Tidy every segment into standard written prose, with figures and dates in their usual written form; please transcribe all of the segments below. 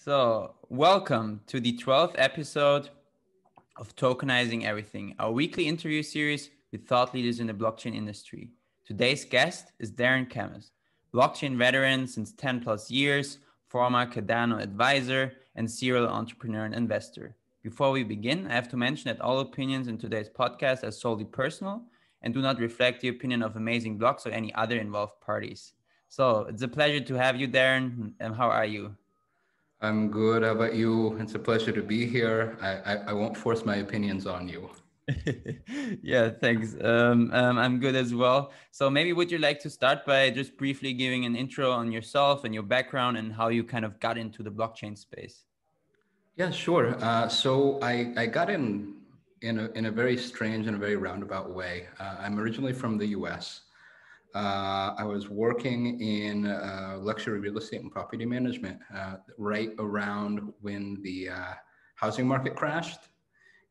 So, welcome to the 12th episode of Tokenizing Everything, our weekly interview series with thought leaders in the blockchain industry. Today's guest is Darren Camas, blockchain veteran since 10 plus years, former Cardano Advisor, and serial entrepreneur and investor. Before we begin, I have to mention that all opinions in today's podcast are solely personal and do not reflect the opinion of Amazing Blocks or any other involved parties. So, it's a pleasure to have you, Darren. And how are you? I'm good. How about you? It's a pleasure to be here. I won't force my opinions on you. Yeah, thanks. I'm good as well. So maybe would you like to start by just briefly giving an intro on yourself and your background and how you kind of got into the blockchain space? Yeah, sure. So I got in a very strange and a very roundabout way. I'm originally from the U.S. I was working in luxury real estate and property management right around when the housing market crashed.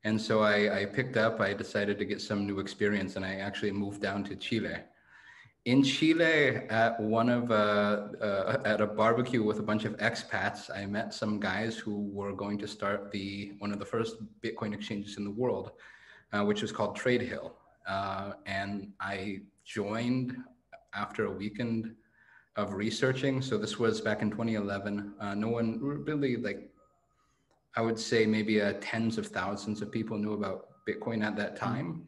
And so I decided to get some new experience, and I actually moved down to Chile. In Chile, at a barbecue with a bunch of expats, I met some guys who were going to start one of the first Bitcoin exchanges in the world, which was called TradeHill. And I joined after a weekend of researching. So this was back in 2011. No one really, I would say maybe tens of thousands of people knew about Bitcoin at that time.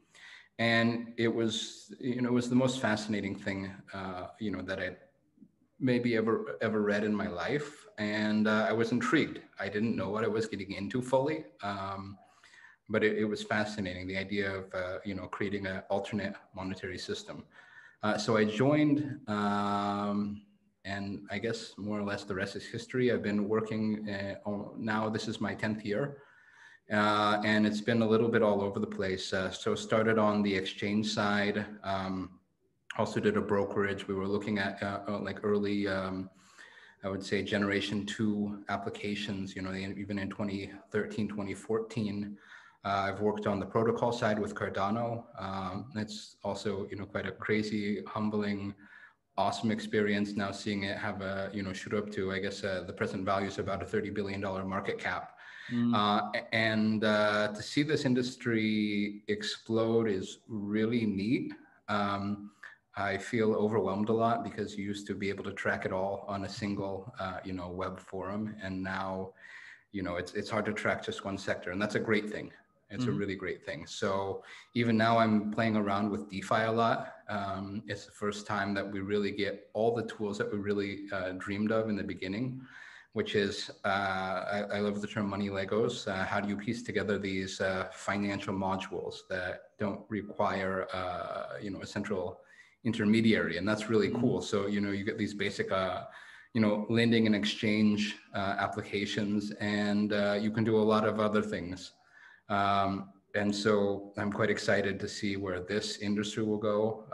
And it was the most fascinating thing, that I maybe ever read in my life. And I was intrigued. I didn't know what I was getting into fully. But it was fascinating, the idea of, creating an alternate monetary system. So I joined, and I guess more or less the rest is history. I've been working now, this is my 10th year. And it's been a little bit all over the place. So started on the exchange side, also did a brokerage. We were looking at early, I would say generation 2 applications, even in 2013, 2014. I've worked on the protocol side with Cardano. It's also, quite a crazy, humbling, awesome experience now seeing it have shoot up to, I guess, the present value is about a $30 billion market cap. And to see this industry explode is really neat. I feel overwhelmed a lot because you used to be able to track it all on a single, web forum. And now, it's hard to track just one sector. And that's a great thing. It's a really great thing. So even now I'm playing around with DeFi a lot. It's the first time that we really get all the tools that we really dreamed of in the beginning, which is, I love the term money Legos. How do you piece together these financial modules that don't require, a central intermediary? And that's really cool. So, you get these basic, lending and exchange applications, and you can do a lot of other things. And so I'm quite excited to see where this industry will go.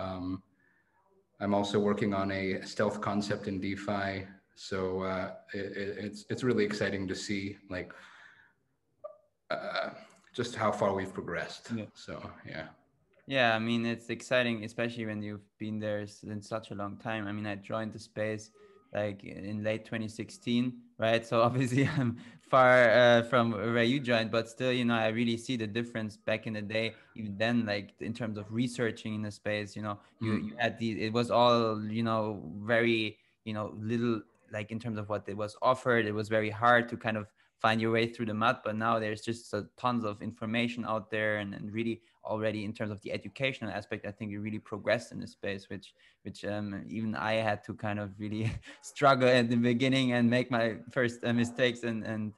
I'm also working on a stealth concept in DeFi. So it's really exciting to see just how far we've progressed. Yeah. So, yeah. Yeah, I mean, it's exciting, especially when you've been there in such a long time. I mean, I joined the space like in late 2016, right? So obviously I'm far from where you joined, but still, I really see the difference back in the day. Even then, like in terms of researching in the space, you had it was all, very, little, like in terms of what it was offered. It was very hard to kind of find your way through the mud, but now there's just tons of information out there, and really already in terms of the educational aspect, I think it really progressed in the space, which even I had to kind of really struggle at the beginning and make my first mistakes and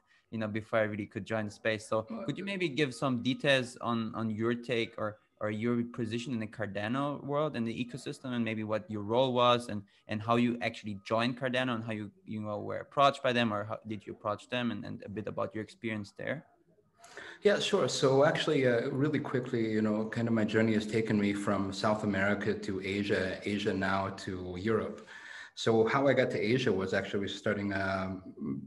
before I really could join the space. So could you maybe give some details on your take or your position in the Cardano world and the ecosystem, and maybe what your role was and how you actually joined Cardano and how you were approached by them, or how did you approach them, and a bit about your experience there? Yeah, sure. So actually, really quickly, kind of my journey has taken me from South America to Asia, Asia now to Europe. So how I got to Asia was actually starting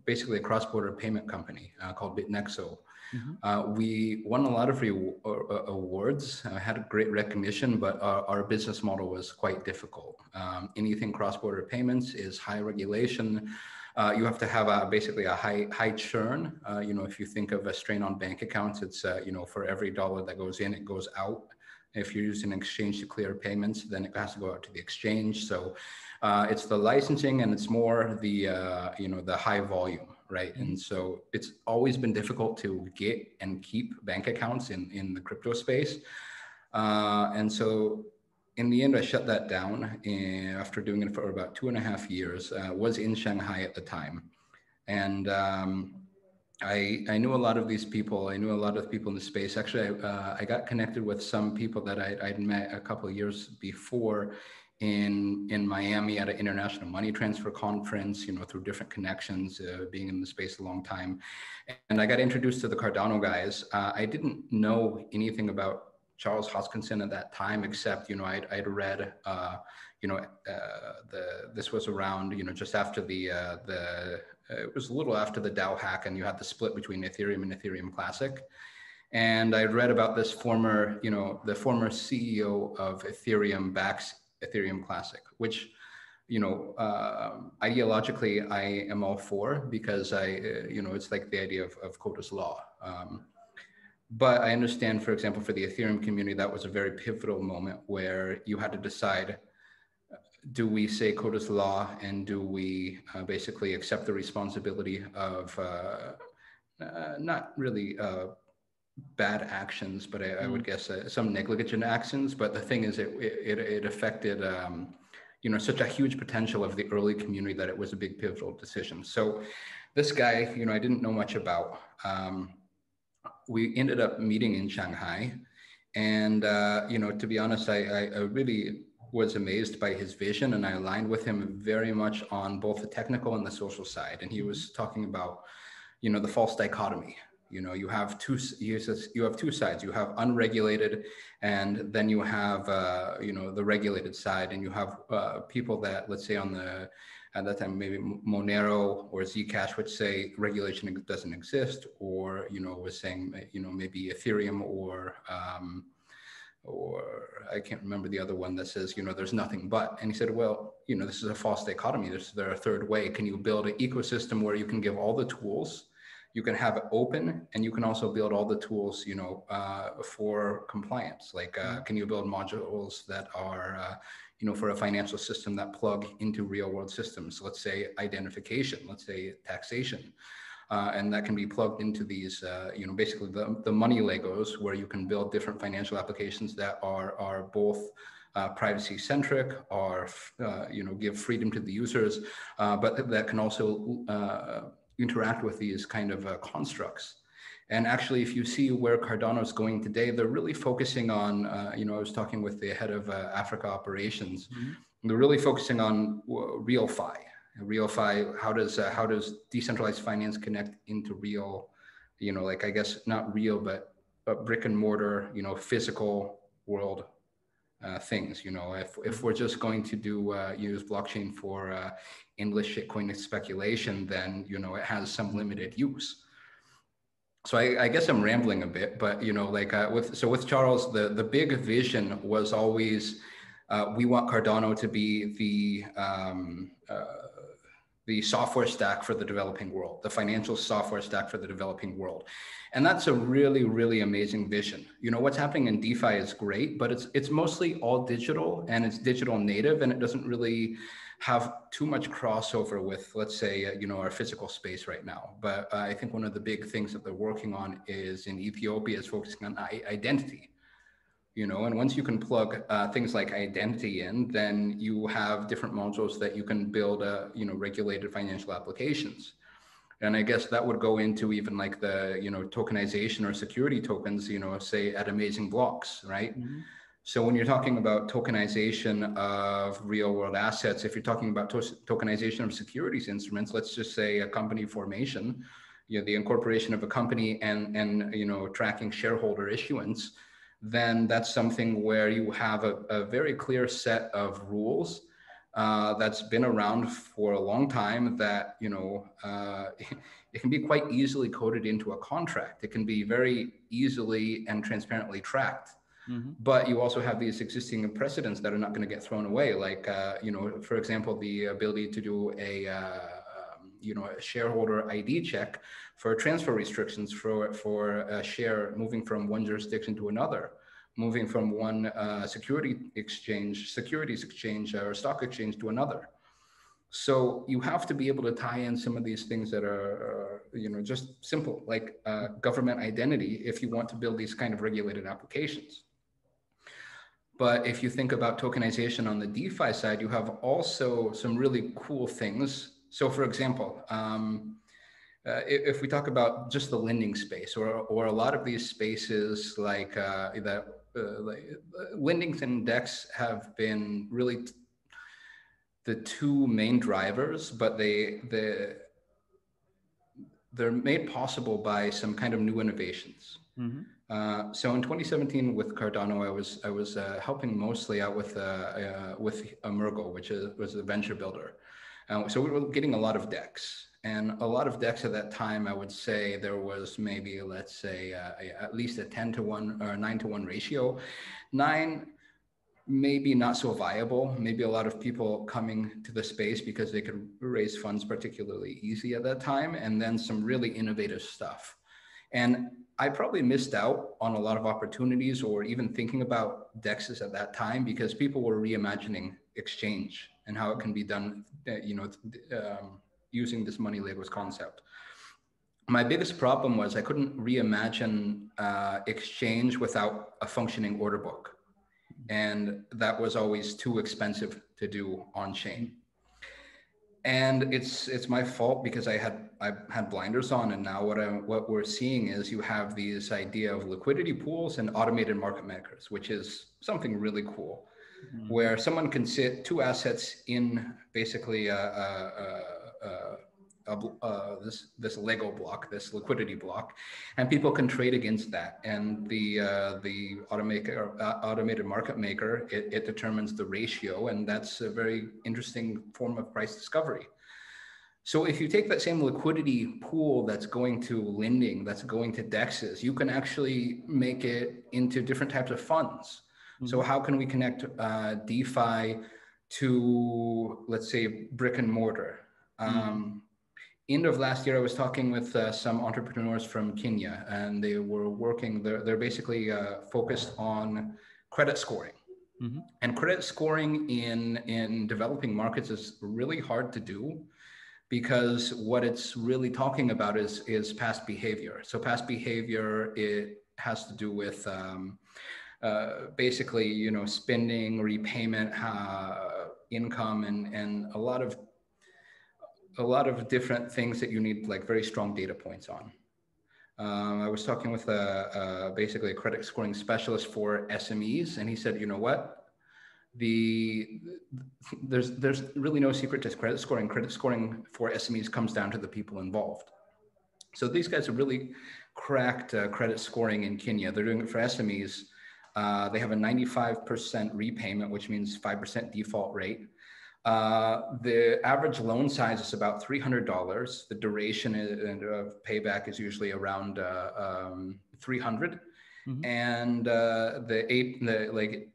basically a cross-border payment company called BitNexo. We won a lot of awards, had great recognition, but our business model was quite difficult. Anything cross-border payments is high regulation. You have to have basically a high churn. If you think of a strain on bank accounts, it's for every dollar that goes in, it goes out. If you're using an exchange to clear payments, then it has to go out to the exchange. So it's the licensing, and it's more the the high volume, right? And so it's always been difficult to get and keep bank accounts in the crypto space. And so in the end, I shut that down after doing it for about 2.5 years. Was in Shanghai at the time, and I knew a lot of these people. I knew a lot of people in the space. Actually, I got connected with some people that I'd met a couple of years before in Miami at an international money transfer conference, through different connections, being in the space a long time. And I got introduced to the Cardano guys. I didn't know anything about Charles Hoskinson at that time, except, I'd read, this was around, just after it was a little after the DAO hack, and you had the split between Ethereum and Ethereum Classic. And I read about this former, the former CEO of Ethereum backs Ethereum Classic, which, ideologically I am all for, because it's like the idea of Coda's law. But I understand, for example, for the Ethereum community, that was a very pivotal moment where you had to decide, do we say Coda's law, and do we basically accept the responsibility of not really bad actions, but I would guess some negligent actions. But the thing is, it affected such a huge potential of the early community that it was a big pivotal decision. So this guy, I didn't know much about. We ended up meeting in Shanghai, and to be honest, I really was amazed by his vision, and I aligned with him very much on both the technical and the social side. And he was talking about, the false dichotomy. You have two sides. You have unregulated, and then you have the regulated side, and you have people that, let's say, at that time, maybe Monero or Zcash would say regulation doesn't exist, or was saying maybe Ethereum or I can't remember the other one that says there's nothing but. And he said, well, this is a false dichotomy. There's a third way. Can you build an ecosystem where you can give all the tools, you can have it open, and you can also build all the tools for compliance? Like can you build modules that are for a financial system that plug into real world systems? Let's say identification, let's say taxation. And that can be plugged into these, basically the money Legos, where you can build different financial applications that are both privacy centric, or give freedom to the users, but that can also interact with these kind of constructs. And actually, if you see where Cardano is going today, they're really focusing on, I was talking with the head of Africa operations. They're really focusing on RealFi. RealFi, how does decentralized finance connect into real, I guess not real, but brick and mortar, physical world things. If we're just going to use blockchain for endless shitcoin speculation, then it has some limited use. So I guess I'm rambling a bit, but with Charles, the big vision was always we want Cardano to be the software stack for the developing world, the financial software stack for the developing world. And that's a really, really amazing vision. What's happening in DeFi is great, but it's mostly all digital, and it's digital native, and it doesn't really have too much crossover with, let's say, our physical space right now. But I think one of the big things that they're working on is in Ethiopia is focusing on identity. And once you can plug things like identity in, then you have different modules that you can build, regulated financial applications. And I guess that would go into even like the, tokenization or security tokens, say at Amazing Blocks, right? So when you're talking about tokenization of real world assets, if you're talking about tokenization of securities instruments, let's just say a company formation, the incorporation of a company and tracking shareholder issuance, then that's something where you have a very clear set of rules that's been around for a long time, that it can be quite easily coded into a contract. It can be very easily and transparently tracked. But you also have these existing precedents that are not going to get thrown away. Like, for example, the ability to do a shareholder ID check for transfer restrictions for a share moving from one jurisdiction to another, moving from one securities exchange or stock exchange to another. So you have to be able to tie in some of these things that are, just simple, like government identity, if you want to build these kind of regulated applications. But if you think about tokenization on the DeFi side, you have also some really cool things. So for example, if we talk about just the lending space or a lot of these spaces like lending and DEX have been really the two main drivers, but they're made possible by some kind of new innovations. Mm-hmm. So in 2017 with Cardano, I was helping mostly out with Emergo, which was a venture builder. So we were getting a lot of DEX, and a lot of DEX at that time. I would say there was maybe, let's say, at least a 10-to-1 or 9-to-1 ratio. 9, maybe not so viable. Maybe a lot of people coming to the space because they could raise funds particularly easy at that time, and then some really innovative stuff. And I probably missed out on a lot of opportunities or even thinking about DEXs at that time because people were reimagining exchange and how it can be done, using this money Legos concept. My biggest problem was I couldn't reimagine exchange without a functioning order book. And that was always too expensive to do on chain. And it's my fault because I had blinders on, and now what we're seeing is you have this idea of liquidity pools and automated market makers, which is something really cool, where someone can sit 2 assets in basically this Lego block, this liquidity block, and people can trade against that. And the automated market maker, it determines the ratio, and that's a very interesting form of price discovery. So if you take that same liquidity pool that's going to lending, that's going to DEXs, you can actually make it into different types of funds. Mm-hmm. So how can we connect DeFi to, let's say, brick and mortar? End of last year, I was talking with some entrepreneurs from Kenya, and they were working, they're basically focused on credit scoring. Mm-hmm. And credit scoring in developing markets is really hard to do because what it's really talking about is past behavior. So past behavior, it has to do with basically, spending, repayment, income, and a lot of different things that you need like very strong data points on. I was talking with basically a credit scoring specialist for SMEs, and he said, you know what? There's really no secret to credit scoring. Credit scoring for SMEs comes down to the people involved. So these guys have really cracked credit scoring in Kenya. They're doing it for SMEs. They have a 95% repayment, which means 5% default rate. The average loan size is about $300. The duration of payback is usually around 300. Mm-hmm. And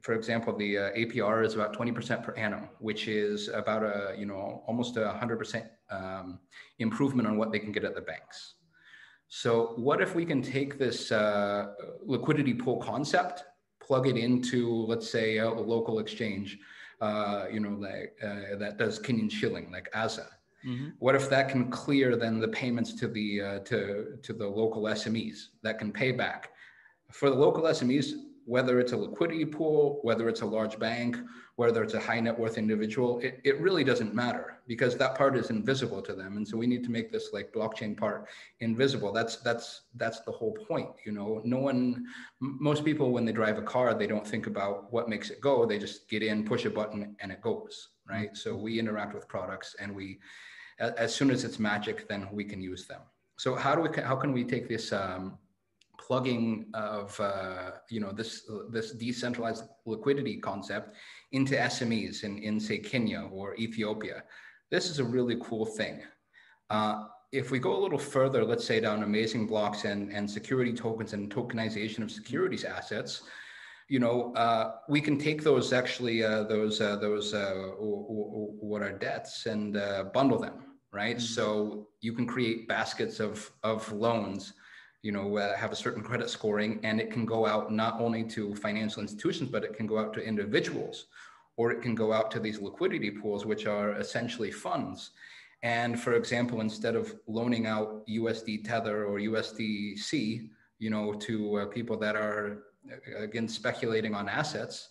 for example, the APR is about 20% per annum, which is about almost 100% improvement on what they can get at the banks. So what if we can take this liquidity pool concept, plug it into, let's say, a local exchange, that does Kenyan shilling, like AZA. Mm-hmm. What if that can clear then the payments to the local SMEs that can pay back? For the local SMEs, whether it's a liquidity pool, whether it's a large bank, whether it's a high net worth individual, it really doesn't matter because that part is invisible to them. And so we need to make this like blockchain part invisible. That's the whole point. Most people, when they drive a car, they don't think about what makes it go. They just get in, push a button, and it goes, right? Mm-hmm. So we interact with products, and as soon as it's magic, then we can use them. So how can we take this plugging of this decentralized liquidity concept into SMEs in say Kenya or Ethiopia? This is a really cool thing. If we go a little further, let's say down amazing blocks and security tokens and tokenization of securities assets, we can take those what are debts and bundle them. right? So you can create baskets of loans, have a certain credit scoring, and it can go out not only to financial institutions, but it can go out to individuals, or it can go out to these liquidity pools, which are essentially funds. And for example, instead of loaning out USD Tether or USDC, to people that are, again, speculating on assets,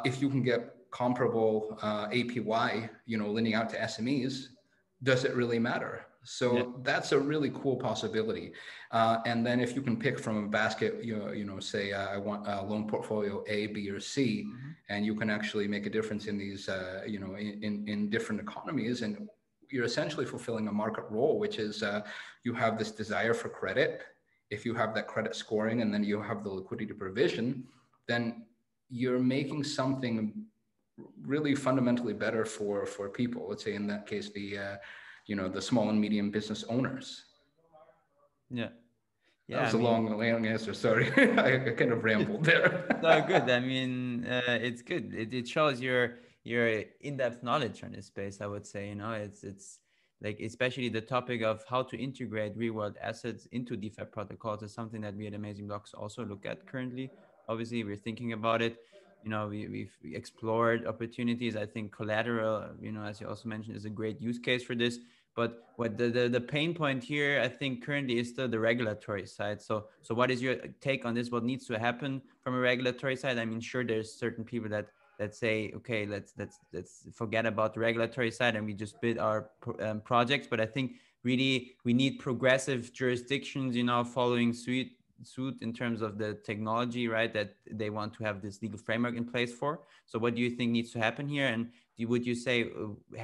if you can get comparable APY, lending out to SMEs, does it really matter? So that's a really cool possibility. And then if you can pick from a basket, say I want a loan portfolio A, B, or C, and you can actually make a difference in these, in different economies, and you're essentially fulfilling a market role, which is you have this desire for credit. If you have that credit scoring and then you have the liquidity provision, then you're making something really fundamentally better for people. Let's say in that case, the small and medium business owners. Yeah. That was a long answer. Sorry, I kind of rambled there. No, good. I mean, it's good. It shows your in-depth knowledge on this space. I would say, it's like, especially the topic of how to integrate real-world assets into DeFi protocols is something that we at Amazing Blocks also look at currently. Obviously, we're thinking about it. We've explored opportunities. I think collateral, as you also mentioned, is a great use case for this. But what the pain point here, I think, currently is still the regulatory side. So what is your take on this? What needs to happen from a regulatory side? I mean, sure, there's certain people that say, okay, let's forget about the regulatory side and we just build our projects. But I think really we need progressive jurisdictions, following suit in terms of the technology, right, that they want to have this legal framework in place for. So what do you think needs to happen here? And would you say,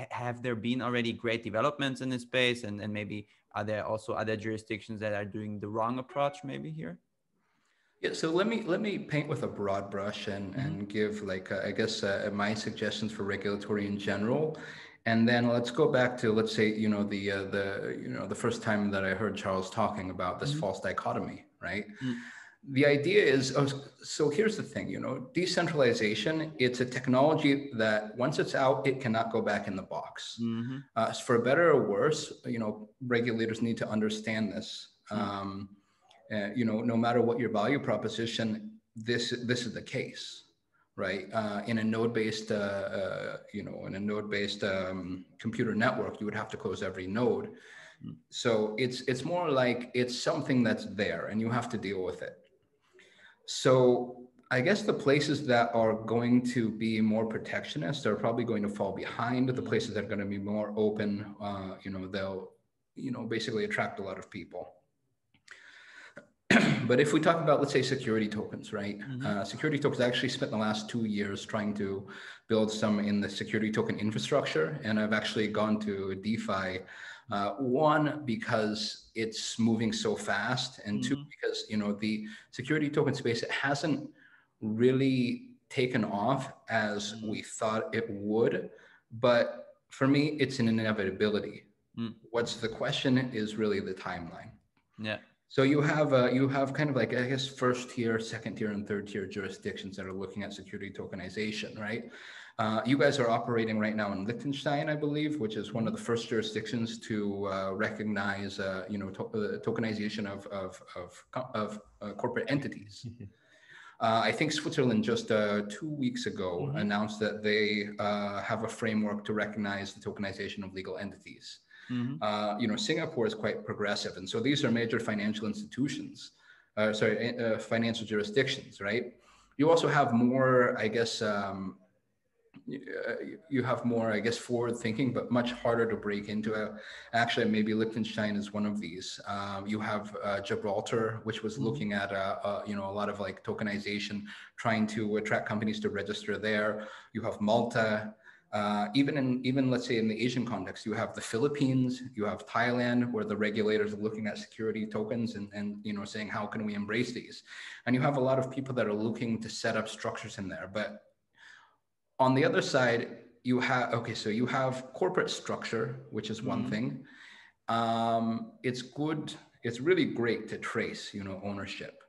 have there been already great developments in this space? And maybe are there also other jurisdictions that are doing the wrong approach maybe here? Yeah, so let me paint with a broad brush and give, like, I guess my suggestions for regulatory in general, and then let's go back to, let's say, the first time that I heard Charles talking about this false dichotomy, right? The idea is, so here's the thing, decentralization, it's a technology that once it's out, it cannot go back in the box. For better or worse, regulators need to understand this. No matter what your value proposition, this is the case, right? In a node-based, computer network, you would have to close every node. So it's more like it's something that's there and you have to deal with it. So I guess the places that are going to be more protectionist are probably going to fall behind. The places that are going to be more open, they'll, basically attract a lot of people. But if we talk about, let's say, security tokens, right? Security tokens, I actually spent the last 2 years trying to build some in the security token infrastructure. And I've actually gone to DeFi, one, because it's moving so fast, and two, because, the security token space, it hasn't really taken off as we thought it would. But for me, it's an inevitability. What's the question is really the timeline. Yeah. So you have kind of like, I guess, first tier, second tier, and third tier jurisdictions that are looking at security tokenization, right? You guys are operating right now in Liechtenstein, I believe, which is one of the first jurisdictions to recognize, tokenization of corporate entities. I think Switzerland just 2 weeks ago announced that they have a framework to recognize the tokenization of legal entities. Singapore is quite progressive. And so these are major financial institutions, financial jurisdictions, right? You also have more, I guess, forward thinking, but much harder to break into. Actually, maybe Liechtenstein is one of these. You have Gibraltar, which was looking at, a lot of like tokenization, trying to attract companies to register there. You have Malta. Even let's say in the Asian context, you have the Philippines, you have Thailand, where the regulators are looking at security tokens and saying, how can we embrace these? And you have a lot of people that are looking to set up structures in there. But on the other side, you have corporate structure, which is one thing. It's really great to trace, ownership.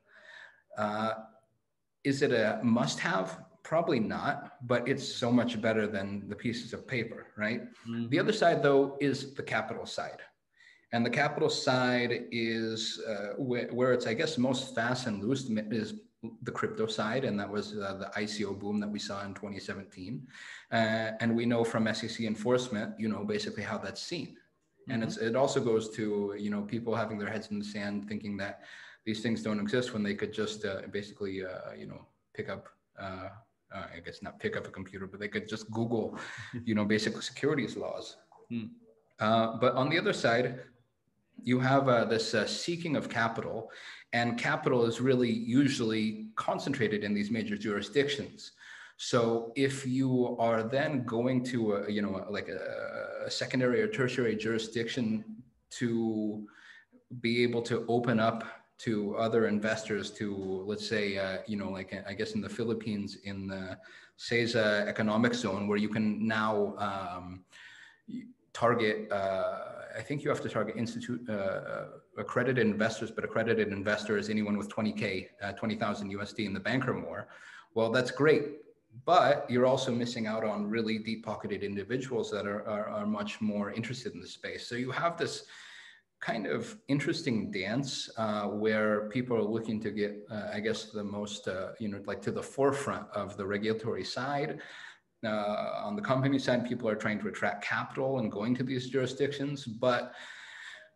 Is it a must-have? Probably not, but it's so much better than the pieces of paper, right? The other Mm-hmm. side, though, is the capital side. And the capital side is where it's, I guess, most fast and loose is the crypto side. And that was the ICO boom that we saw in 2017. And we know from SEC enforcement, basically how that's seen. And Mm-hmm. it also goes to, people having their heads in the sand, thinking that these things don't exist when they could just basically, pick up, I guess not pick up a computer, but they could just Google, basic securities laws. But on the other side, you have this seeking of capital, and capital is really usually concentrated in these major jurisdictions. So if you are then going to like a secondary or tertiary jurisdiction to be able to open up to other investors, to, let's say, like I guess in the Philippines, in the SEZA economic zone, where you can now target, I think you have to target accredited investors, but accredited investor is anyone with 20K, 20,000 USD in the bank or more. Well, that's great, but you're also missing out on really deep-pocketed individuals that are much more interested in the space. So you have this kind of interesting dance where people are looking to get, I guess, the most, like to the forefront of the regulatory side. On the company side, people are trying to attract capital and going to these jurisdictions, but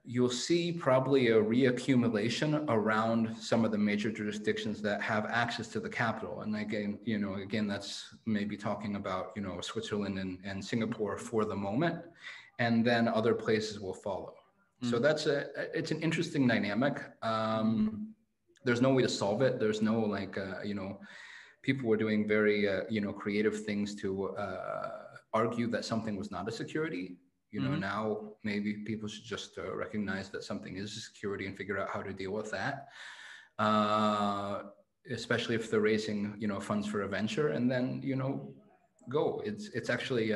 you'll see probably a reaccumulation around some of the major jurisdictions that have access to the capital. And again, that's maybe talking about, Switzerland and Singapore for the moment, and then other places will follow. So it's an interesting dynamic. There's no way to solve it. There's no people were doing very, creative things to argue that something was not a security. Now maybe people should just recognize that something is a security and figure out how to deal with that. Especially if they're raising, funds for a venture, and then, go. It's actually,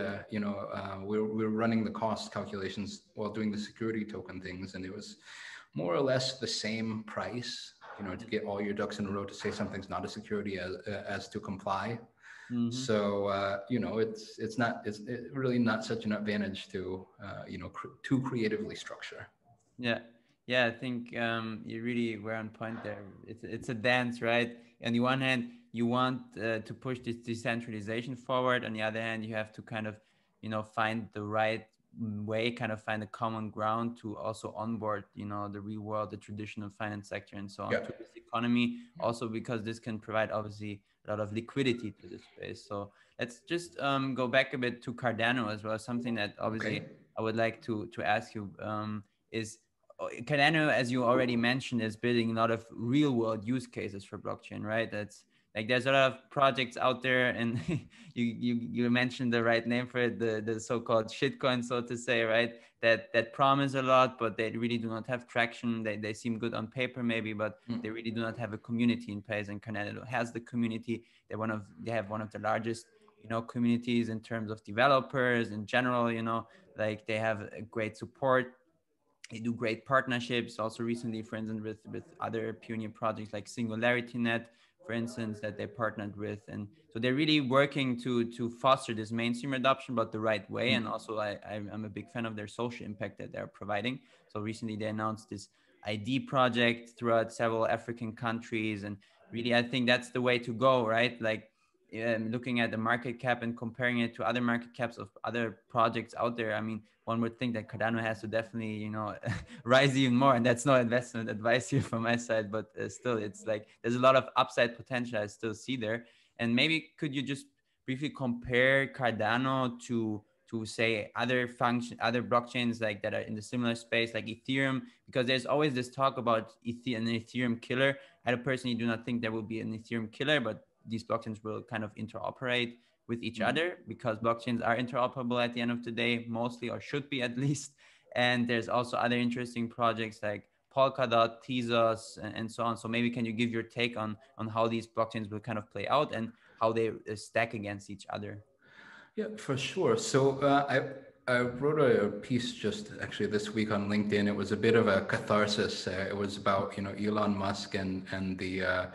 we're running the cost calculations while doing the security token things, and it was more or less the same price, to get all your ducks in a row to say something's not a security as to comply. So, it's really not such an advantage to, too creatively structure. Yeah. Yeah, I think you really were on point there. It's a dance, right? On the one hand, you want to push this decentralization forward. On the other hand, you have to kind of, find the right way, kind of find a common ground to also onboard, the real world, the traditional finance sector, and so on to this economy. Also, because this can provide obviously a lot of liquidity to this space. So let's just go back a bit to Cardano as well. Something that obviously I would like to ask you is Cardano, as you already mentioned, is building a lot of real world use cases for blockchain, right? That's like there's a lot of projects out there, and you mentioned the right name for it, the so-called shitcoin, so to say, right? That promise a lot, but they really do not have traction. They seem good on paper maybe, but they really do not have a community in place. And Cardano has the community. They have one of the largest communities in terms of developers in general. Like they have a great support. They do great partnerships also recently, for instance, with other pioneer projects like SingularityNet, for instance, that they partnered with. And so they're really working to foster this mainstream adoption, but the right way. And also I'm a big fan of their social impact that they're providing. So recently they announced this ID project throughout several African countries. And really, I think that's the way to go, right? Like looking at the market cap and comparing it to other market caps of other projects out there. I mean, one would think that Cardano has to definitely, rise even more. And that's no investment advice here from my side, but still, it's like there's a lot of upside potential I still see there. And maybe could you just briefly compare Cardano to say other blockchains like that are in the similar space, like Ethereum, because there's always this talk about an Ethereum killer. I personally do not think there will be an Ethereum killer, but these blockchains will kind of interoperate with each other, because blockchains are interoperable at the end of the day, mostly, or should be at least. And there's also other interesting projects like Polkadot, Tezos, and so on. So maybe can you give your take on how these blockchains will kind of play out and how they stack against each other? Yeah, for sure. So I wrote a piece just actually this week on LinkedIn. It was a bit of a catharsis. It was about Elon Musk and the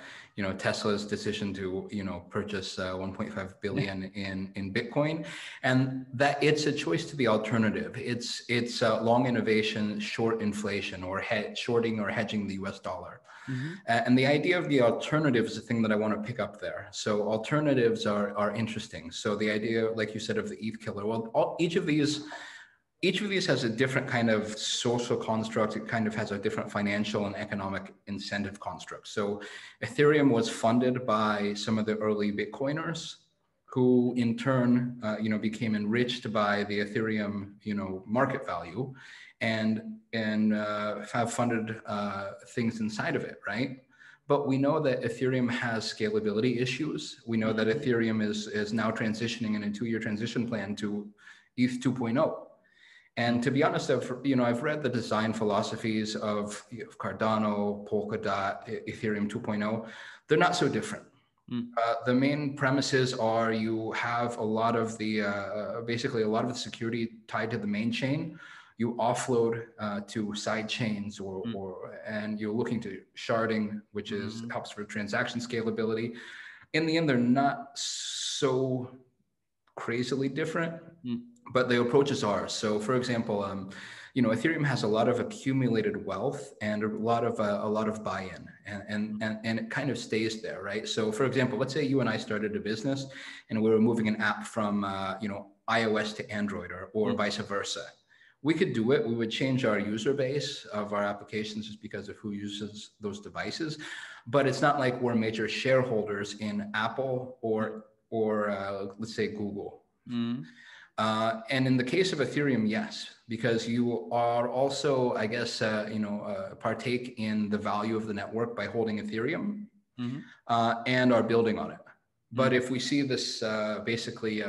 Tesla's decision to, purchase 1.5 billion in Bitcoin, and that it's a choice to the alternative. It's long innovation, short inflation, or shorting or hedging the US dollar. And the idea of the alternative is the thing that I want to pick up there. So alternatives are interesting. So the idea, like you said, of the ETH killer, well, each of these has a different kind of social construct. It kind of has a different financial and economic incentive construct. So Ethereum was funded by some of the early Bitcoiners, who in turn, became enriched by the Ethereum, market value, and have funded things inside of it, right? But we know that Ethereum has scalability issues. We know that Ethereum is now transitioning in a 2-year transition plan to ETH 2.0. And to be honest, I've read the design philosophies of Cardano, Polkadot, Ethereum 2.0. They're not so different. The main premises are you have a lot of the basically a lot of the security tied to the main chain. You offload to side chains, and you're looking to sharding, which helps for transaction scalability. In the end, they're not so crazily different, but the approaches are. So, for example, Ethereum has a lot of accumulated wealth and a lot of buy-in, and it kind of stays there, right? So, for example, let's say you and I started a business, and we were moving an app from iOS to Android, or vice versa. We could do it. We would change our user base of our applications just because of who uses those devices, but it's not like we're major shareholders in Apple or let's say Google. And in the case of Ethereum, yes, because you are also, I guess, partake in the value of the network by holding Ethereum, and are building on it. But if we see this basically,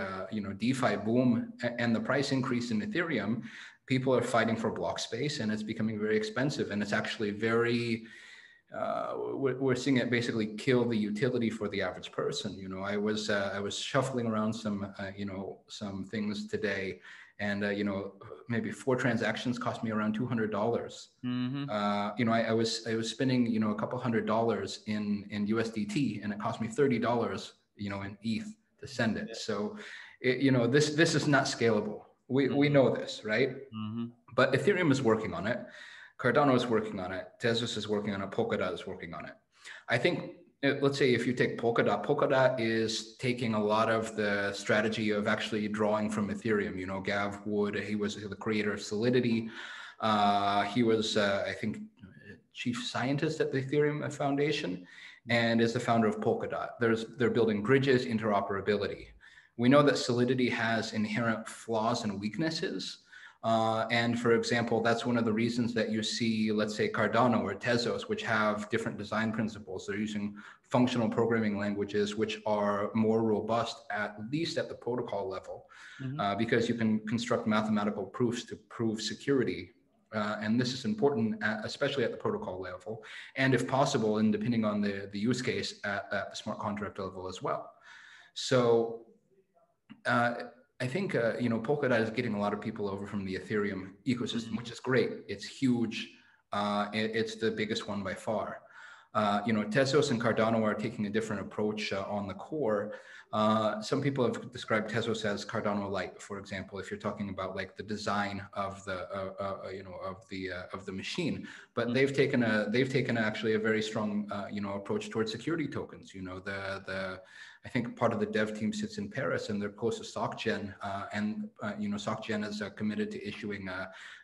DeFi boom and the price increase in Ethereum, people are fighting for block space, and it's becoming very expensive. And it's actually very, we're seeing it basically kill the utility for the average person. I was shuffling around some things today, and maybe 4 transactions cost me around $200. I was spending a couple $100 in USDT, and it cost me $30 in ETH to send it. So this is not scalable. We know this, right? But Ethereum is working on it. Cardano is working on it. Tezos is working on it. Polkadot is working on it. I think, let's say if you take Polkadot is taking a lot of the strategy of actually drawing from Ethereum. Gav Wood, he was the creator of Solidity. He was, I think, chief scientist at the Ethereum Foundation, and is the founder of Polkadot. They're building bridges, interoperability. We know that Solidity has inherent flaws and weaknesses. And for example, that's one of the reasons that you see, let's say, Cardano or Tezos, which have different design principles. They're using functional programming languages, which are more robust, at least at the protocol level, because you can construct mathematical proofs to prove security. And this is important, especially at the protocol level, and if possible, and depending on the use case, at the smart contract level as well. So I think, Polkadot is getting a lot of people over from the Ethereum ecosystem, which is great. It's huge. It's the biggest one by far. Tezos and Cardano are taking a different approach on the core. Some people have described Tezos as Cardano Lite, for example, if you're talking about like the design of the machine. But they've taken actually a very strong approach towards security tokens. I think part of the dev team sits in Paris, and they're close to SocGen, and SocGen is committed to issuing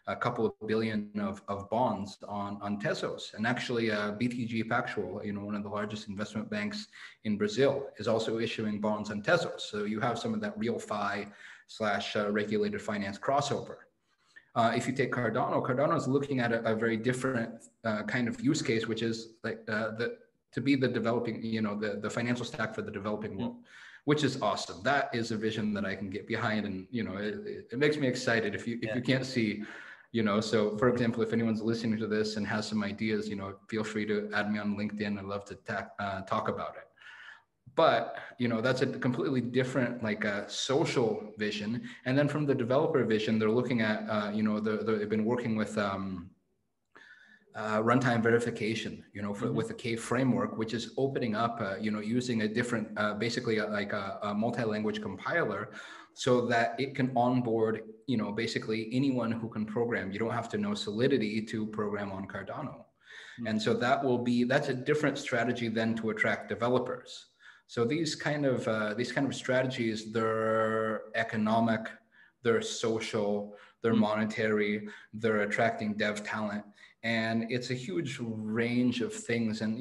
a couple of billion of bonds on Tezos. And actually, BTG Pactual, one of the largest investment banks in Brazil, is also issuing bonds on Tezos. So you have some of that real fi / regulated finance crossover. If you take Cardano is looking at a very different kind of use case, which is like to be the developing, the financial stack for the developing world, which is awesome. That is a vision that I can get behind, and it makes me excited. If you can't see, so for example, if anyone's listening to this and has some ideas, feel free to add me on LinkedIn. I'd love to talk about it. But that's a completely different, like a social vision. And then from the developer vision, they're looking at they've been working with runtime verification, with a K framework, which is opening up, using a different, basically like a multi-language compiler, so that it can onboard, basically anyone who can program. You don't have to know Solidity to program on Cardano. And so that's a different strategy than to attract developers. So these kind of strategies, they're economic, they're social, they're monetary, they're attracting dev talent. And it's a huge range of things. And,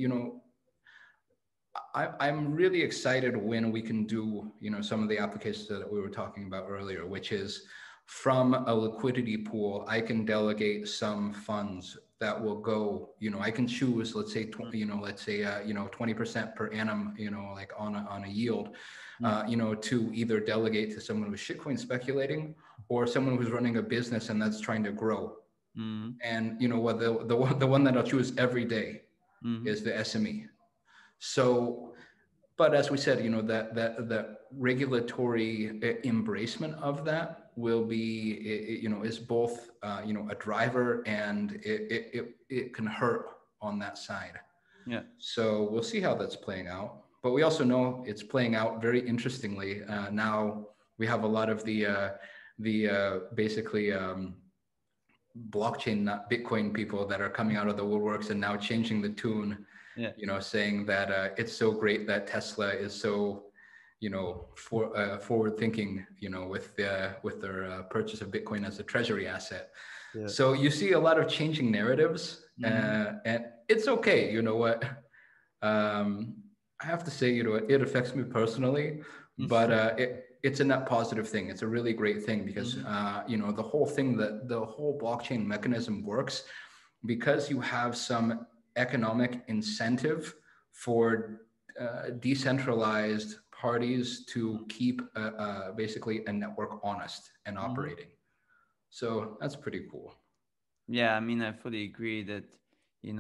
I'm really excited when we can do, some of the applications that we were talking about earlier, which is from a liquidity pool, I can delegate some funds that will go, I can choose, let's say, 20% per annum, like on a yield, to either delegate to someone who's shitcoin speculating or someone who's running a business and that's trying to grow. And what the one that I'll choose every day is the SME. So, but as we said, that regulatory embracement of that will be, is both, a driver, and it can hurt on that side. Yeah. So we'll see how that's playing out. But we also know it's playing out very interestingly. Now we have a lot of the basically blockchain, not Bitcoin people that are coming out of the woodworks and now changing the tune. Yeah. Saying that it's so great that Tesla is so, forward thinking, with their purchase of Bitcoin as a treasury asset. Yeah. So you see a lot of changing narratives, and it's okay. You know what? I have to say, it affects me personally, but it's a net positive thing. It's a really great thing because, the whole thing, the whole blockchain mechanism works because you have some economic incentive for decentralized parties to keep basically a network honest and operating. So that's pretty cool. Yeah, I mean, I fully agree that, we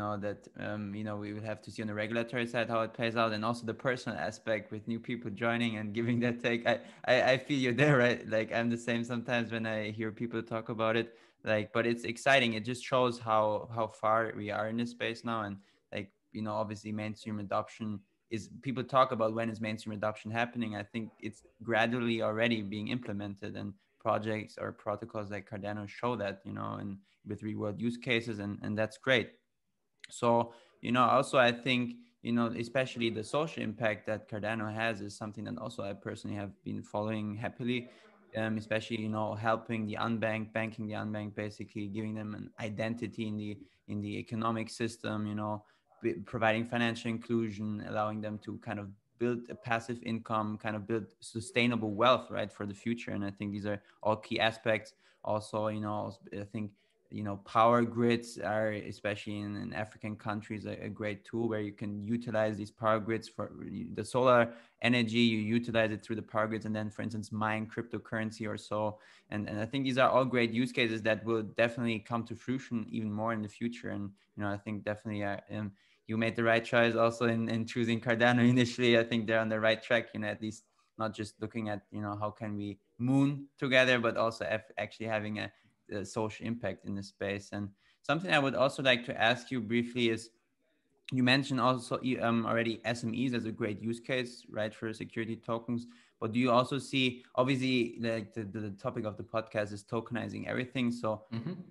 would have to see on the regulatory side how it plays out, and also the personal aspect with new people joining and giving that take. I feel you're there, right? Like, I'm the same sometimes when I hear people talk about it. Like, but it's exciting. It just shows how far we are in this space now. And like, obviously mainstream adoption is, people talk about when is mainstream adoption happening. I think it's gradually already being implemented, and projects or protocols like Cardano show that, and with real world use cases, and that's great. So, also I think, especially the social impact that Cardano has is something that also I personally have been following happily, especially, helping the unbanked, banking the unbanked, basically giving them an identity in the economic system, providing financial inclusion, allowing them to kind of build a passive income, kind of build sustainable wealth, right, for the future. And I think these are all key aspects. Also, I think, power grids are, especially in African countries, a great tool where you can utilize these power grids for the solar energy. You utilize it through the power grids, and then, for instance, mine cryptocurrency or so. And I think these are all great use cases that will definitely come to fruition even more in the future. And, I think definitely you made the right choice also in choosing Cardano initially. I think they're on the right track, at least not just looking at, how can we moon together, but also actually having a social impact in this space. And something I would also like to ask you briefly is, you mentioned also already SMEs as a great use case, right, for security tokens. But do you also see, obviously, like the topic of the podcast is tokenizing everything. So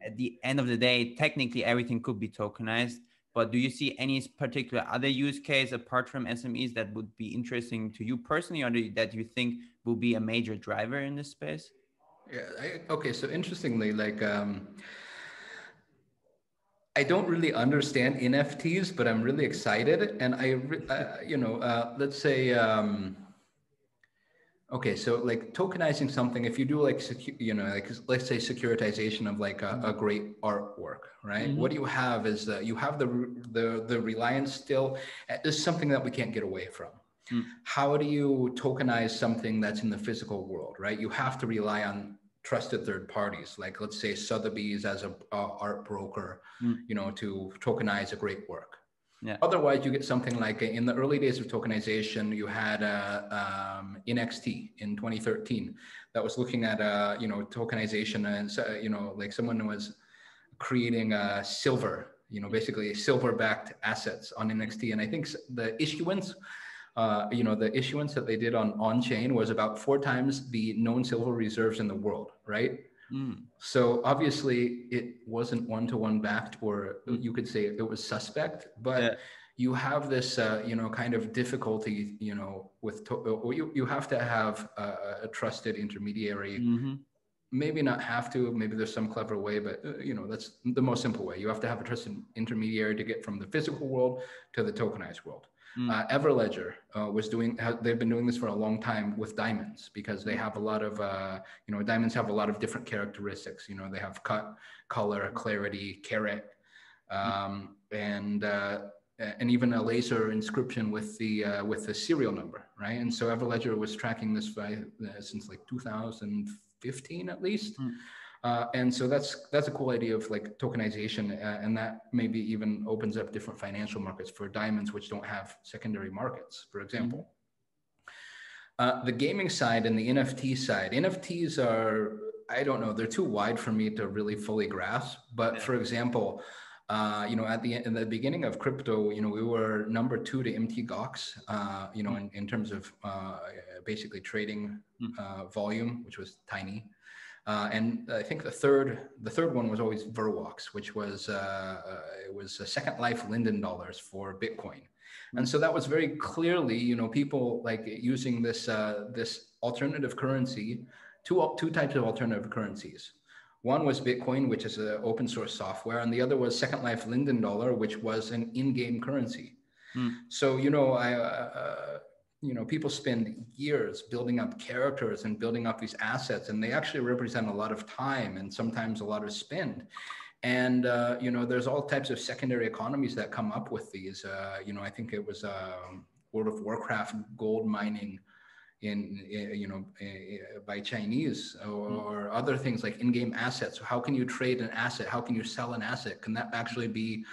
at the end of the day, technically everything could be tokenized. But do you see any particular other use case apart from SMEs that would be interesting to you personally, or that you think will be a major driver in this space? Yeah. Okay. So interestingly, like, I don't really understand NFTs, but I'm really excited. And let's say, okay, so like tokenizing something, if you do like, like, let's say securitization of like a great artwork, right? What you have is you have the reliance still. This is something that we can't get away from. How do you tokenize something that's in the physical world, right? You have to rely on trusted third parties, like let's say Sotheby's as a art broker, to tokenize a great work. Yeah. Otherwise, you get something like, in the early days of tokenization, you had NXT in 2013 that was looking at tokenization, and like someone was creating silver, basically silver-backed assets on NXT. And I think the issuance, the issuance that they did on-chain was about 4 times the known silver reserves in the world, right? So obviously it wasn't one-to-one backed, or you could say it was suspect, but you have this, kind of difficulty, with, you have to have a trusted intermediary. Maybe not have to, maybe there's some clever way, but that's the most simple way. You have to have a trusted intermediary to get from the physical world to the tokenized world. Everledger they've been doing this for a long time with diamonds, because they have a lot of, diamonds have a lot of different characteristics. They have cut, color, clarity, carat, and even a laser inscription with the serial number, right? And so Everledger was tracking this since like 2015 at least. And so that's a cool idea of like tokenization, and that maybe even opens up different financial markets for diamonds, which don't have secondary markets, for example. The gaming side and the NFT side, NFTs are, I don't know, they're too wide for me to really fully grasp. But for example, in the beginning of crypto, we were number 2 to Mt. Gox, in terms of basically trading volume, which was tiny. And I think the third one was always Verwox, which was it was a Second Life Linden dollars for Bitcoin. And so that was very clearly, people like using this alternative currency, two types of alternative currencies. One was Bitcoin, which is an open source software, and the other was Second Life Linden dollar, which was an in-game currency. So, people spend years building up characters and building up these assets, and they actually represent a lot of time and sometimes a lot of spend. And, there's all types of secondary economies that come up with these. I think it was World of Warcraft gold mining by Chinese, or other things like in-game assets. So how can you trade an asset? How can you sell an asset? Can that actually be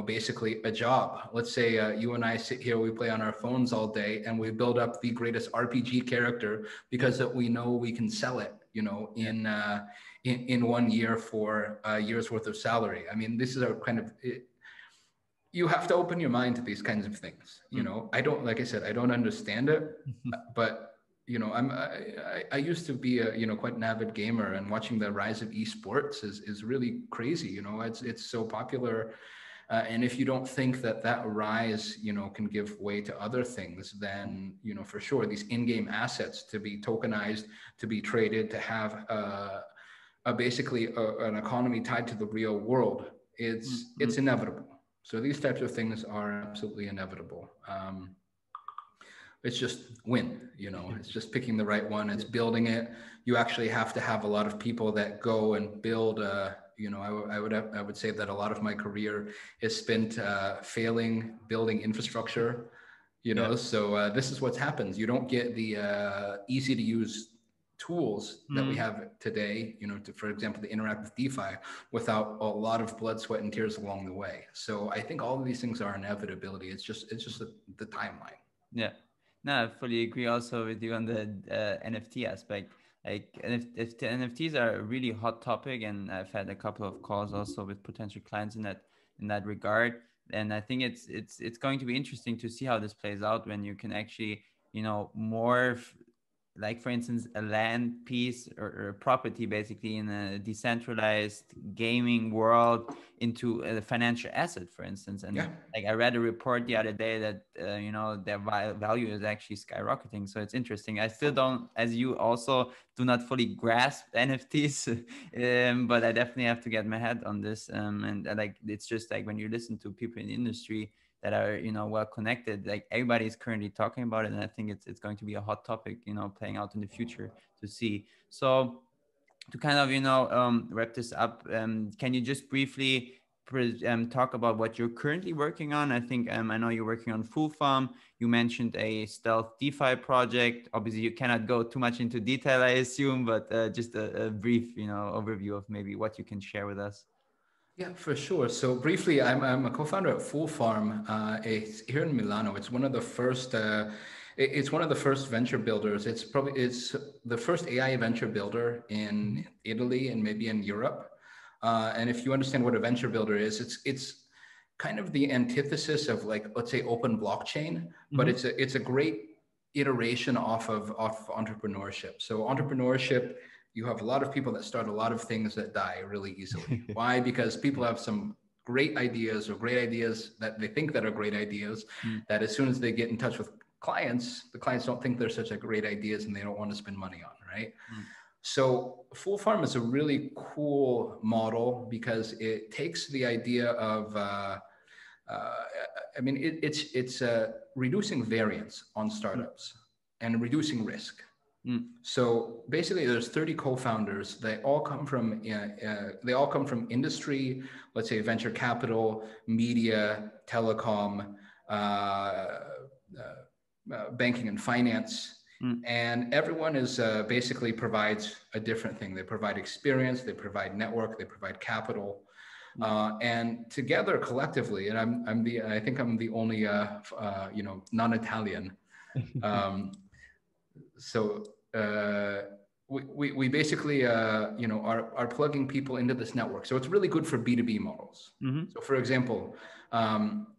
basically a job? Let's say you and I sit here, we play on our phones all day, and we build up the greatest RPG character because we know we can sell it, in 1 year for a year's worth of salary. I mean, this is a kind of, you have to open your mind to these kinds of things. Like I said, I don't understand it, but I used to be a quite an avid gamer, and watching the rise of esports is really crazy. It's so popular, and if you don't think that rise can give way to other things, then for sure these in-game assets to be tokenized, to be traded, to have basically an economy tied to the real world, it's inevitable. So these types of things are absolutely inevitable. It's just it's just picking the right one. It's building it. You actually have to have a lot of people that go and build. I would say that a lot of my career is spent failing building infrastructure. So this is what happens. You don't get the easy to use tools that we have today, for example, to interact with DeFi without a lot of blood, sweat, and tears along the way. So I think all of these things are inevitability. It's just the timeline. Yeah. No, I fully agree also with you on the NFT aspect. Like, if the NFTs are a really hot topic, and I've had a couple of calls also with potential clients in that regard. And I think it's going to be interesting to see how this plays out when you can actually, morph, like for instance, a land piece or a property basically in a decentralized gaming world into a financial asset, for instance. And like I read a report the other day that their value is actually skyrocketing. So it's interesting. I still don't, as you also, do not fully grasp NFTs, but I definitely have to get my head on this. And like it's just like when you listen to people in the industry that are well connected, like everybody is currently talking about it, and I think it's going to be a hot topic playing out in the future to see. So to kind of wrap this up, can you just briefly talk about what you're currently working on? I think I know you're working on Full Farm. You mentioned a stealth DeFi project. Obviously you cannot go too much into detail, I assume, but just a brief overview of maybe what you can share with us. Yeah, for sure. So briefly, I'm a co-founder at Full Farm. It's here in Milano. It's one of the first. It's one of the first venture builders. It's the first AI venture builder in Italy and maybe in Europe. And if you understand what a venture builder is, it's kind of the antithesis of, like, let's say, open blockchain, but it's a great iteration off of entrepreneurship. So entrepreneurship, you have a lot of people that start a lot of things that die really easily. Why? Because people have some great ideas, or great ideas that they think that are great ideas, that as soon as they get in touch with clients, the clients don't think they're such a great ideas, and they don't want to spend money on, right? So Full Farm is a really cool model because it takes the idea of, it's reducing variance on startups and reducing risk. So basically, there's 30 co-founders. They all come from industry, let's say venture capital, media, telecom, banking and finance. And everyone is basically provides a different thing. They provide experience, they provide network, they provide capital. And together, collectively, and I think I'm the only non-Italian. So we basically are plugging people into this network. So it's really good for B2B models. So for example,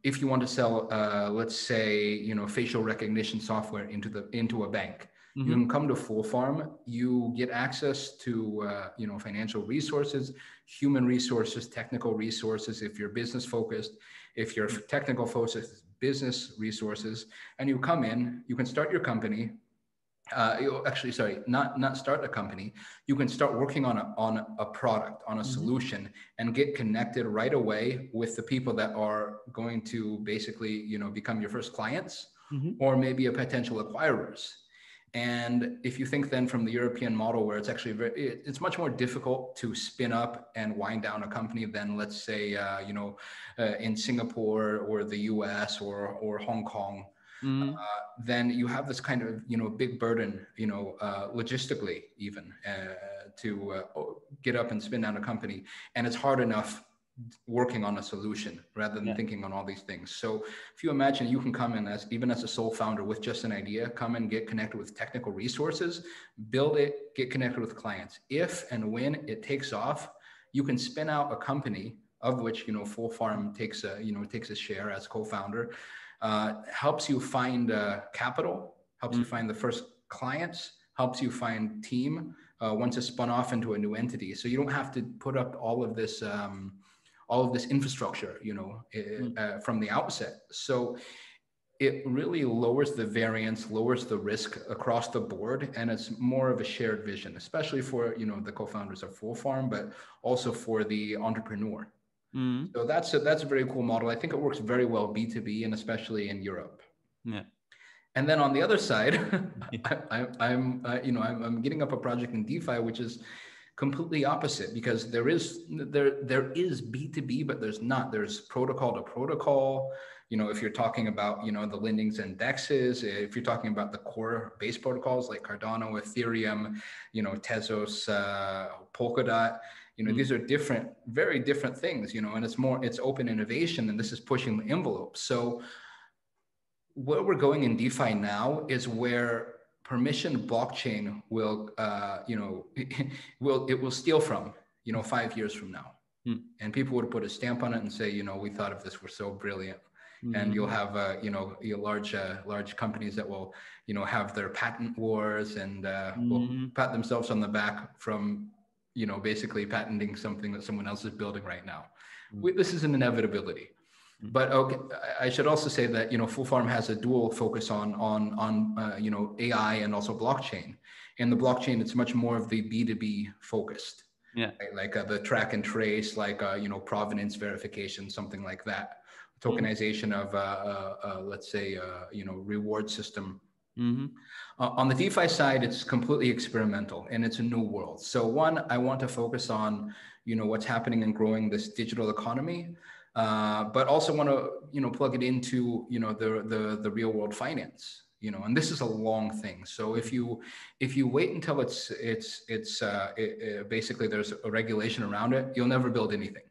if you want to sell, let's say, facial recognition software into a bank, you can come to Full Farm. You get access to financial resources, human resources, technical resources. If you're business focused, if you're technical focused, business resources, and you come in, you can start your company. Not start a company. You can start working on a product, on a solution, and get connected right away with the people that are going to basically, become your first clients, or maybe a potential acquirers. And if you think then from the European model, where it's actually it's much more difficult to spin up and wind down a company than, let's say, in Singapore or the US or Hong Kong. Then you have this kind of, big burden, logistically even, to get up and spin down a company. And it's hard enough working on a solution rather than thinking on all these things. So if you imagine, you can come in even as a sole founder with just an idea, come and get connected with technical resources, build it, get connected with clients. If and when it takes off, you can spin out a company of which, Full Farm takes a share as co-founder. Helps you find capital, helps you find the first clients, helps you find team once it's spun off into a new entity. So you don't have to put up all of this infrastructure, from the outset. So it really lowers the variance, lowers the risk across the board, and it's more of a shared vision, especially for the co-founders of Full Farm, but also for the entrepreneur. So that's a very cool model. I think it works very well B2B, and especially in Europe. Yeah. And then on the other side, I'm getting up a project in DeFi, which is completely opposite, because there is B2B, but there's not. There's protocol to protocol. If you're talking about the lendings and dexes, if you're talking about the core base protocols like Cardano, Ethereum, Tezos, Polkadot. These are different, very different things, and it's open innovation, and this is pushing the envelope. So where we're going in DeFi now is where permission blockchain will, it will steal from, 5 years from now. And people would put a stamp on it and say, we thought of this, we're so brilliant. And you'll have, large companies that will, have their patent wars and will pat themselves on the back from, basically patenting something that someone else is building right now. This is an inevitability. But okay, I should also say that Full Farm has a dual focus on AI and also blockchain. In the blockchain, it's much more of the B2B focused. Yeah. Right? Like the track and trace, like provenance verification, something like that. Tokenization of let's say reward system. On the DeFi side, it's completely experimental and it's a new world. So one, I want to focus on, what's happening and growing this digital economy, but also want to, plug it into, the real world finance, and this is a long thing. So if you wait until it's basically there's a regulation around it, you'll never build anything.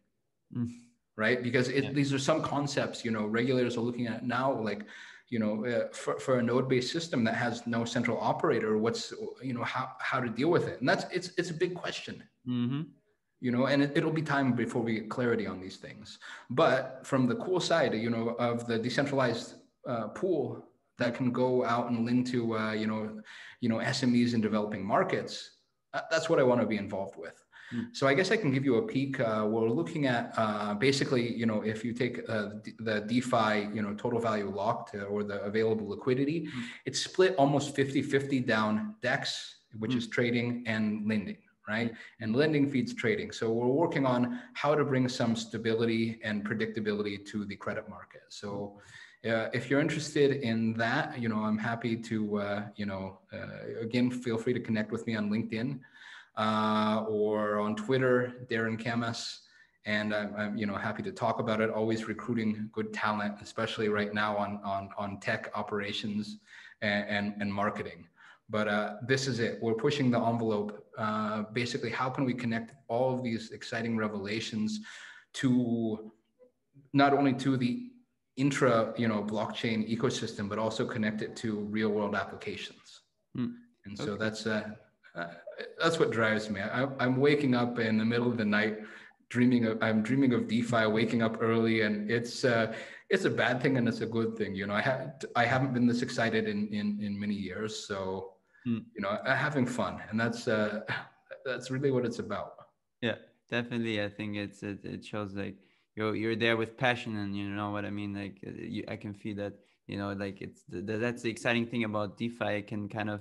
Right? Because these are some concepts, regulators are looking at now, like, for a node-based system that has no central operator, what's, how to deal with it. And it's a big question. and it'll be time before we get clarity on these things. But from the cool side, of the decentralized pool that can go out and lend to, SMEs in developing markets, that's what I want to be involved with. So I guess I can give you a peek. We're looking at basically, if you take the DeFi, total value locked or the available liquidity, it's split almost 50-50 down DEX, which is trading, and lending, right? And lending feeds trading. So we're working on how to bring some stability and predictability to the credit market. So if you're interested in that, I'm happy to, again, feel free to connect with me on LinkedIn. Or on Twitter, Darren Camas, and I'm happy to talk about it. Always recruiting good talent, especially right now on tech operations and marketing. But this is it. We're pushing the envelope. Basically, how can we connect all of these exciting revelations to not only to the intra blockchain ecosystem, but also connect it to real world applications. And so that's what drives me. I'm waking up in the middle of the night, I'm dreaming of DeFi, waking up early, and it's a bad thing and it's a good thing. I haven't been this excited in many years. So, having fun, and that's really what it's about. Yeah, definitely. I think it shows like you're there with passion, and you know what I mean. Like I can feel that. Like that's the exciting thing about DeFi. It can kind of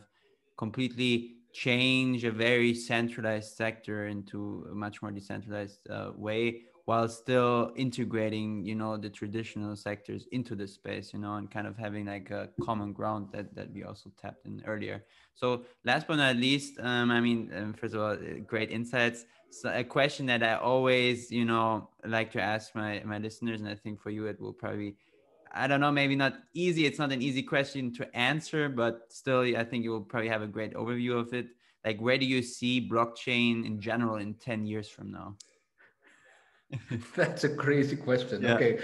completely change a very centralized sector into a much more decentralized way, while still integrating, the traditional sectors into the space, and kind of having like a common ground that we also tapped in earlier. So last but not least, first of all, great insights. So a question that I always, like to ask my listeners, and I think for you, it will probably, I don't know, maybe not easy. It's not an easy question to answer, but still, I think you will probably have a great overview of it. Like, where do you see blockchain in general in 10 years from now? That's a crazy question. Yeah. Okay.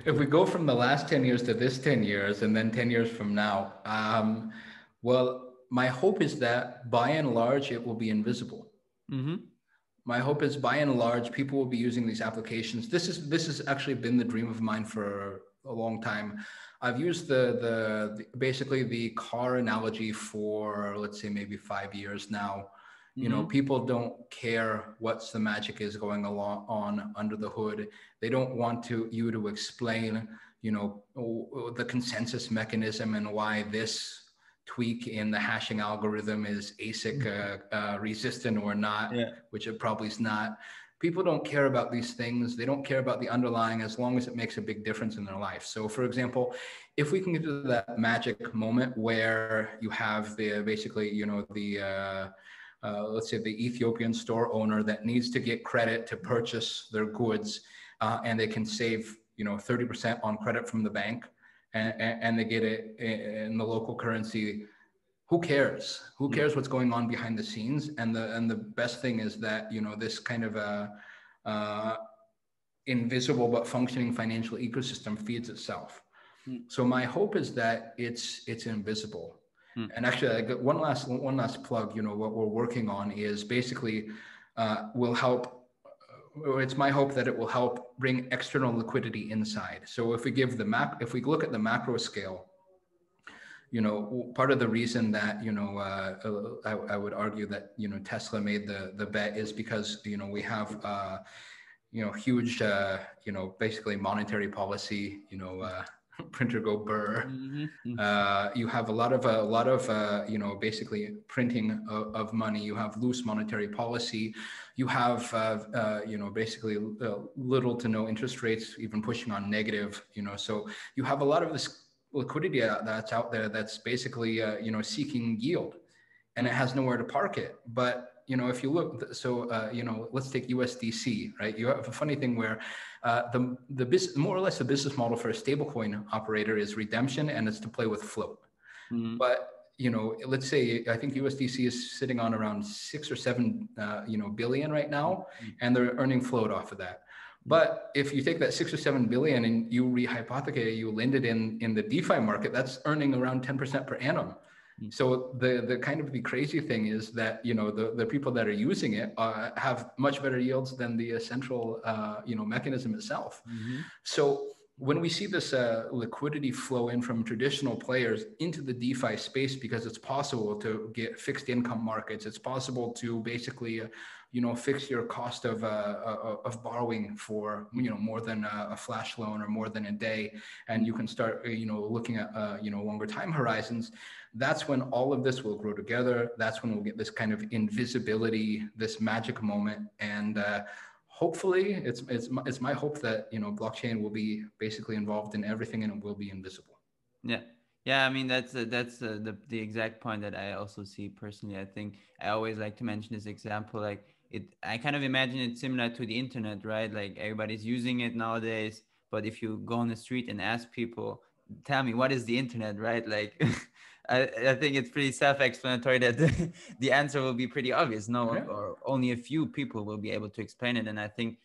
If we go from the last 10 years to this 10 years, and then 10 years from now, well, my hope is that by and large, it will be invisible. My hope is by and large, people will be using these applications. This has actually been the dream of mine for a long time. I've used basically the car analogy for, let's say, maybe 5 years now. People don't care what's the magic is going on under the hood. They don't want you to explain, the consensus mechanism and why this tweak in the hashing algorithm is ASIC resistant or not, which it probably is not. People don't care about these things. They don't care about the underlying, as long as it makes a big difference in their life. So for example, if we can get to that magic moment where you have let's say the Ethiopian store owner that needs to get credit to purchase their goods, and they can save 30% on credit from the bank, and they get it in the local currency. Who cares? Who cares what's going on behind the scenes? And the best thing is that this kind of invisible but functioning financial ecosystem feeds itself. So my hope is that it's invisible. And actually, I got one last plug. What we're working on is basically will help. It's my hope that it will help bring external liquidity inside. So if we look at the macro scale, part of the reason that I would argue that Tesla made the bet is because we have huge basically monetary policy, printer go burr. You have a lot of basically printing of money. You have loose monetary policy. You have basically little to no interest rates, even pushing on negative. So you have a lot of this liquidity that's out there that's basically seeking yield, and it has nowhere to park it. But if you look, let's take USDC, right? You have a funny thing where the business, more or less, the business model for a stablecoin operator is redemption, and it's to play with float. But let's say I think USDC is sitting on around 6 or 7 billion right now, and they're earning float off of that. But if you take that 6 or 7 billion and you rehypothecate it, you lend it in the DeFi market, that's earning around 10% per annum. So the kind of the crazy thing is that, you know, the people that are using it have much better yields than the central, you know, mechanism itself. Mm-hmm. So when we see this liquidity flow in from traditional players into the DeFi space, because it's possible to get fixed income markets, it's possible to basically, you know, fix your cost of borrowing for, you know, more than a flash loan or more than a day, and you can start, you know, looking at, you know, longer time horizons. That's when all of this will grow together. That's when we'll get this kind of invisibility, this magic moment, and hopefully it's my hope that, you know, blockchain will be basically involved in everything and it will be invisible. Yeah. Yeah, I mean that's the exact point that I also see personally. I think I always like to mention this example. Like I kind of imagine it similar to the internet, right? Like everybody's using it nowadays, but if you go on the street and ask people, tell me what is the internet, right? Like I think it's pretty self-explanatory that the answer will be pretty obvious. No, Yeah. or only a few people will be able to explain it, and I think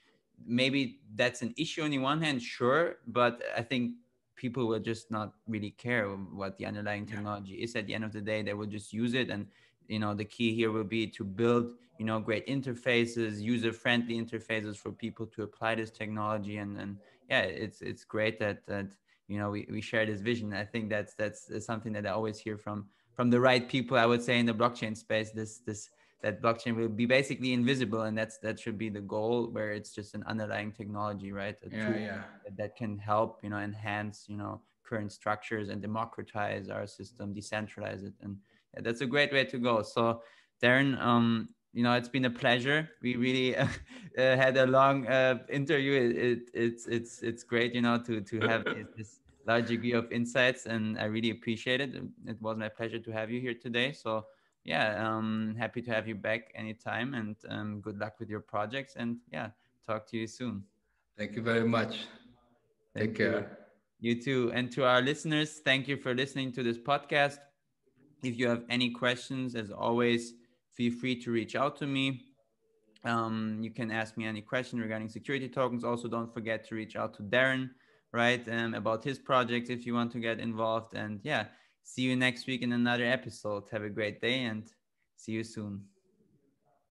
maybe that's an issue on the one hand, sure, but I think people will just not really care what the underlying Yeah. technology is. At the end of the day, they will just use it, and the key here will be to build great interfaces, user friendly interfaces for people to apply this technology. And yeah, it's great that we share this vision. I think that's something that I always hear from the right people, I would say, in the blockchain space. This that blockchain will be basically invisible, and that should be the goal, where it's just an underlying technology, right? A Yeah. tool Yeah. that can help enhance current structures and democratize our system, decentralize it. And yeah, that's a great way to go. So Darren, it's been a pleasure. We really had a long interview. It's great to have this large degree of insights, and I really appreciate it. It was my pleasure to have you here today. So yeah, happy to have you back anytime, and good luck with your projects, and yeah, talk to you soon. Thank you very much. Take Thank you. care. You too. And to our listeners, thank you for listening to this podcast. If you have any questions, as always, feel free to reach out to me. You can ask me any question regarding security tokens. Also, don't forget to reach out to Darren, right, about his project if you want to get involved. And yeah, see you next week in another episode. Have a great day and see you soon.